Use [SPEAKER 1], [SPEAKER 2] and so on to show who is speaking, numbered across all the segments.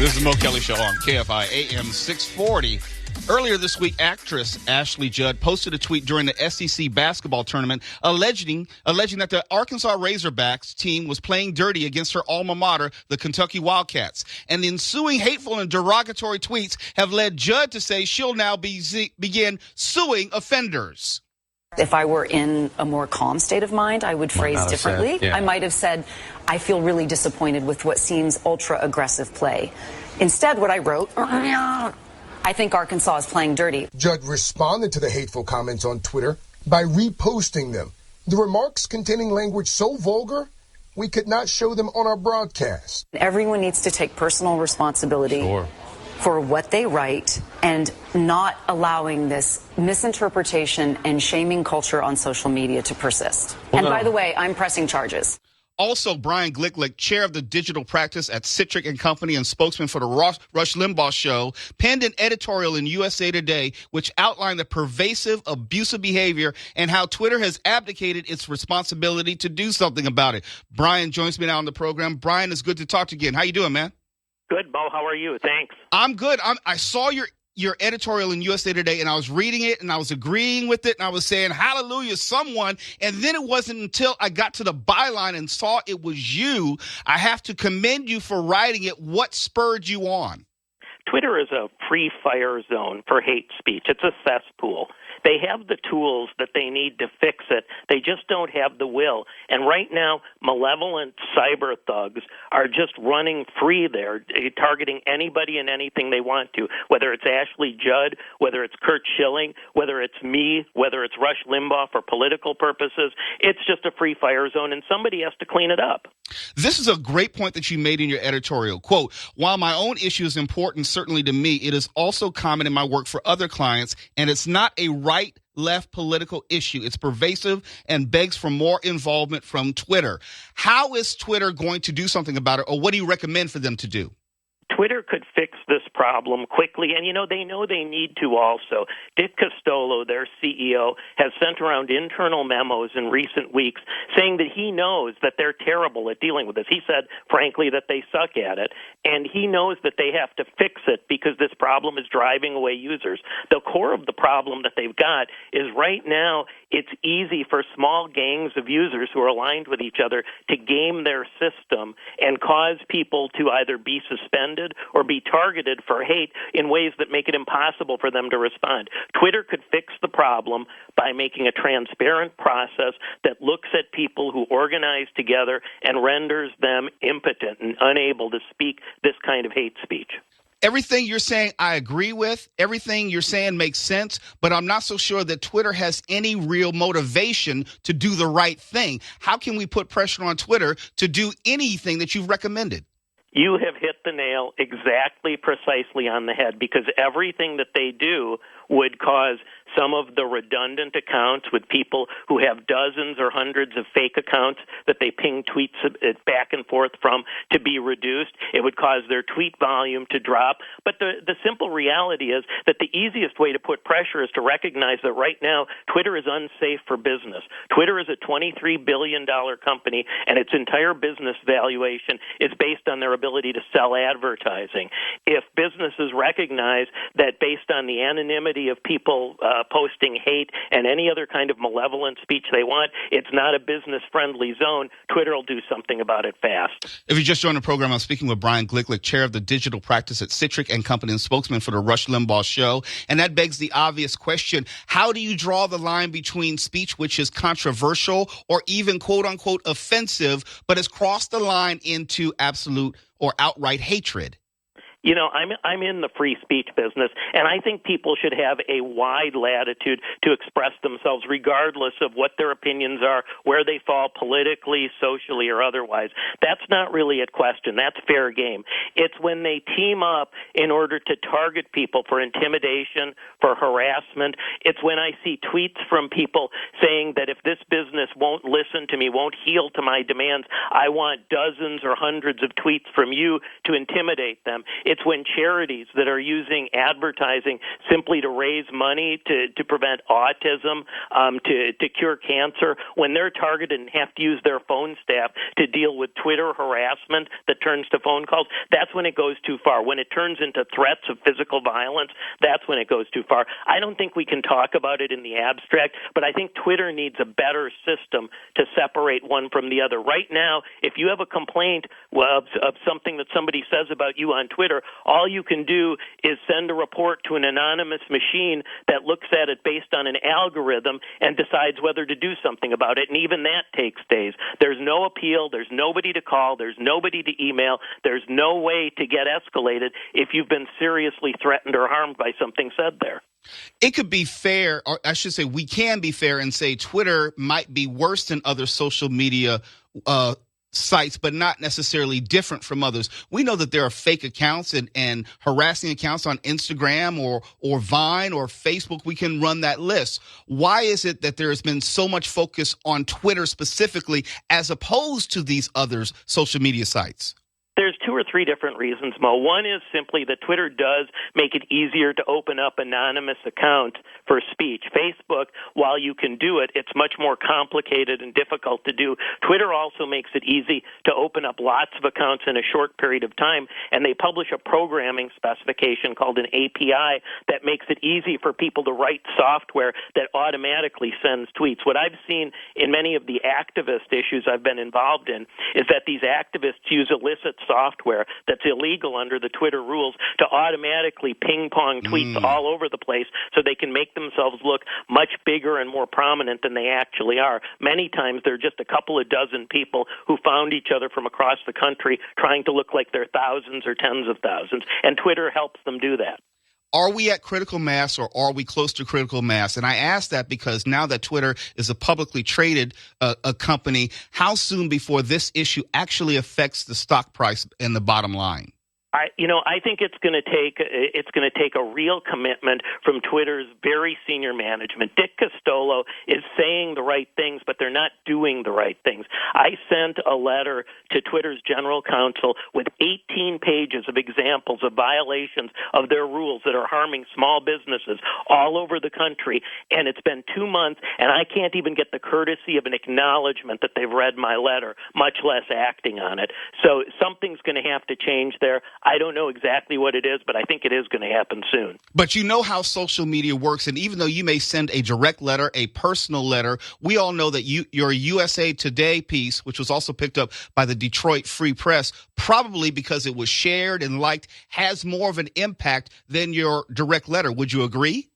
[SPEAKER 1] This is Mo Kelly Show on KFI AM 640. Earlier this week, actress Ashley Judd posted a tweet during the SEC basketball tournament alleging that the Arkansas Razorbacks team was playing dirty against her alma mater, the Kentucky Wildcats. And the ensuing hateful and derogatory tweets have led Judd to say she'll now begin suing offenders.
[SPEAKER 2] If I were in a more calm state of mind, I would phrase differently. I might have said, I feel really disappointed with what seems ultra-aggressive play. Instead, what I wrote, I think Arkansas is playing dirty.
[SPEAKER 3] Judd responded to the hateful comments on Twitter by reposting them. The remarks containing language so vulgar, we could not show them on our broadcast.
[SPEAKER 2] Everyone needs to take personal responsibility for what they write and not allowing this misinterpretation and shaming culture on social media to persist. And by the way, I'm pressing charges.
[SPEAKER 1] Also, Brian Glicklich, chair of the digital practice at Citric & Company and spokesman for the Rush Limbaugh Show, penned an editorial in USA Today which outlined the pervasive, abusive behavior and how Twitter has abdicated its responsibility to do something about it. Brian joins me now on the program. Brian, it's good to talk to you again. How you doing, man?
[SPEAKER 4] Good, Bo. How are you? Thanks.
[SPEAKER 1] I'm good. I saw your editorial in USA Today, and I was reading it, and I was agreeing with it, and I was saying, hallelujah, someone. And then it wasn't until I got to the byline and saw it was you. I have to commend you for writing it. What spurred you on?
[SPEAKER 4] Twitter is a free fire zone for hate speech. It's a cesspool. They have the tools that they need to fix it. They just don't have the will. And right now, malevolent cyber thugs are just running free there, targeting anybody and anything they want to, whether it's Ashley Judd, whether it's Kurt Schilling, whether it's me, whether it's Rush Limbaugh for political purposes. It's just a free fire zone, and somebody has to clean it up.
[SPEAKER 1] This is a great point that you made in your editorial. Quote, while my own issue is important, certainly to me, it is also common in my work for other clients, and it's not a right-left political issue. It's pervasive and begs for more involvement from Twitter. How is Twitter going to do something about it, or what do you recommend for them to do?
[SPEAKER 4] Twitter could fix this problem quickly, and they know they need to also. Dick Costolo, their CEO, has sent around internal memos in recent weeks saying that he knows that they're terrible at dealing with this. He said, frankly, that they suck at it, and he knows that they have to fix it because this problem is driving away users. The core of the problem that they've got is right now it's easy for small gangs of users who are aligned with each other to game their system and cause people to either be suspended or be targeted for hate in ways that make it impossible for them to respond. Twitter could fix the problem by making a transparent process that looks at people who organize together and renders them impotent and unable to speak this kind of hate speech.
[SPEAKER 1] Everything you're saying, I agree with. Everything you're saying makes sense, but I'm not so sure that Twitter has any real motivation to do the right thing. How can we put pressure on Twitter to do anything that you've recommended?
[SPEAKER 4] You have hit the nail exactly precisely on the head, because everything that they do would cause some of the redundant accounts with people who have dozens or hundreds of fake accounts that they ping tweets back and forth from to be reduced. It would cause their tweet volume to drop. But the simple reality is that the easiest way to put pressure is to recognize that right now Twitter is unsafe for business. Twitter is a $23 billion company, and its entire business valuation is based on their ability to sell advertising. If businesses recognize that based on the anonymity of people posting hate and any other kind of malevolent speech they want, it's not a business-friendly zone, Twitter will do something about it fast.
[SPEAKER 1] If you just joined the program, I'm speaking with Brian Glicklich, chair of the digital practice at Citric & Company and spokesman for the Rush Limbaugh Show. And that begs the obvious question, how do you draw the line between speech which is controversial or even quote-unquote offensive, but has crossed the line into absolute or outright hatred?
[SPEAKER 4] I'm in the free speech business, and I think people should have a wide latitude to express themselves regardless of what their opinions are, where they fall politically, socially, or otherwise. That's not really at question. That's fair game. It's when they team up in order to target people for intimidation, for harassment. It's when I see tweets from people saying that if this business won't listen to me, won't heal to my demands, I want dozens or hundreds of tweets from you to intimidate them. It's when charities that are using advertising simply to raise money to prevent autism, to cure cancer, when they're targeted and have to use their phone staff to deal with Twitter harassment that turns to phone calls, that's when it goes too far. When it turns into threats of physical violence, that's when it goes too far. I don't think we can talk about it in the abstract, but I think Twitter needs a better system to separate one from the other. Right now, if you have a complaint of something that somebody says about you on Twitter, all you can do is send a report to an anonymous machine that looks at it based on an algorithm and decides whether to do something about it, and even that takes days. There's no appeal, there's nobody to call, there's nobody to email, there's no way to get escalated if you've been seriously threatened or harmed by something said there.
[SPEAKER 1] It could be fair, or I should say we can be fair and say Twitter might be worse than other social media sites, but not necessarily different from others. We know that there are fake accounts and harassing accounts on Instagram or Vine or Facebook. We can run that list. Why is it that there has been so much focus on Twitter specifically as opposed to these other social media sites?
[SPEAKER 4] There's 2 or 3 different reasons, Mo. One is simply that Twitter does make it easier to open up anonymous accounts for speech. Facebook, while you can do it, it's much more complicated and difficult to do. Twitter also makes it easy to open up lots of accounts in a short period of time, and they publish a programming specification called an API that makes it easy for people to write software that automatically sends tweets. What I've seen in many of the activist issues I've been involved in is that these activists use illicit software that's illegal under the Twitter rules to automatically ping-pong tweets all over the place so they can make themselves look much bigger and more prominent than they actually are. Many times they're just a couple of dozen people who found each other from across the country trying to look like they're thousands or tens of thousands, and Twitter helps them do that.
[SPEAKER 1] Are we at critical mass or are we close to critical mass? And I ask that because now that Twitter is a publicly traded a company, how soon before this issue actually affects the stock price and the bottom line?
[SPEAKER 4] I think it's going to take a real commitment from Twitter's very senior management. Dick Costolo is saying the right things, but they're not doing the right things. I sent a letter to Twitter's general counsel with 18 pages of examples of violations of their rules that are harming small businesses all over the country, and it's been 2 months, and I can't even get the courtesy of an acknowledgement that they've read my letter, much less acting on it. So something's going to have to change there. I don't know exactly what it is, but I think it is going to happen soon.
[SPEAKER 1] But you know how social media works, and even though you may send a direct letter, a personal letter, we all know that your USA Today piece, which was also picked up by the Detroit Free Press, probably because it was shared and liked, has more of an impact than your direct letter. Would you agree?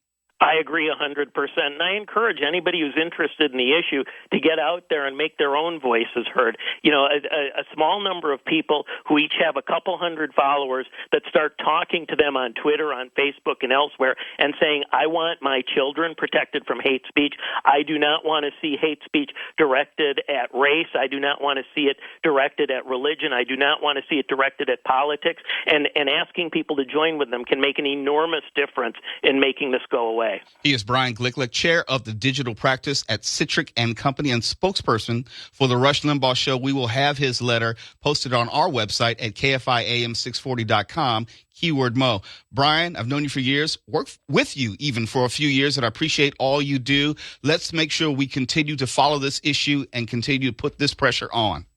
[SPEAKER 4] I agree 100%, and I encourage anybody who's interested in the issue to get out there and make their own voices heard. You know, a small number of people who each have a couple hundred followers that start talking to them on Twitter, on Facebook, and elsewhere and saying, I want my children protected from hate speech. I do not want to see hate speech directed at race. I do not want to see it directed at religion. I do not want to see it directed at politics. And asking people to join with them can make an enormous difference in making this go away.
[SPEAKER 1] He is Brian Glicklich, chair of the digital practice at Citric & Company and spokesperson for the Rush Limbaugh Show. We will have his letter posted on our website at KFIAM640.com, keyword Mo. Brian, I've known you for years, worked with you even for a few years, and I appreciate all you do. Let's make sure we continue to follow this issue and continue to put this pressure on.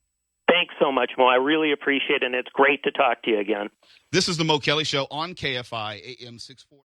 [SPEAKER 4] Thanks so much, Mo. I really appreciate it, and it's great to talk to you again.
[SPEAKER 1] This is the Mo Kelly Show on KFI AM 640.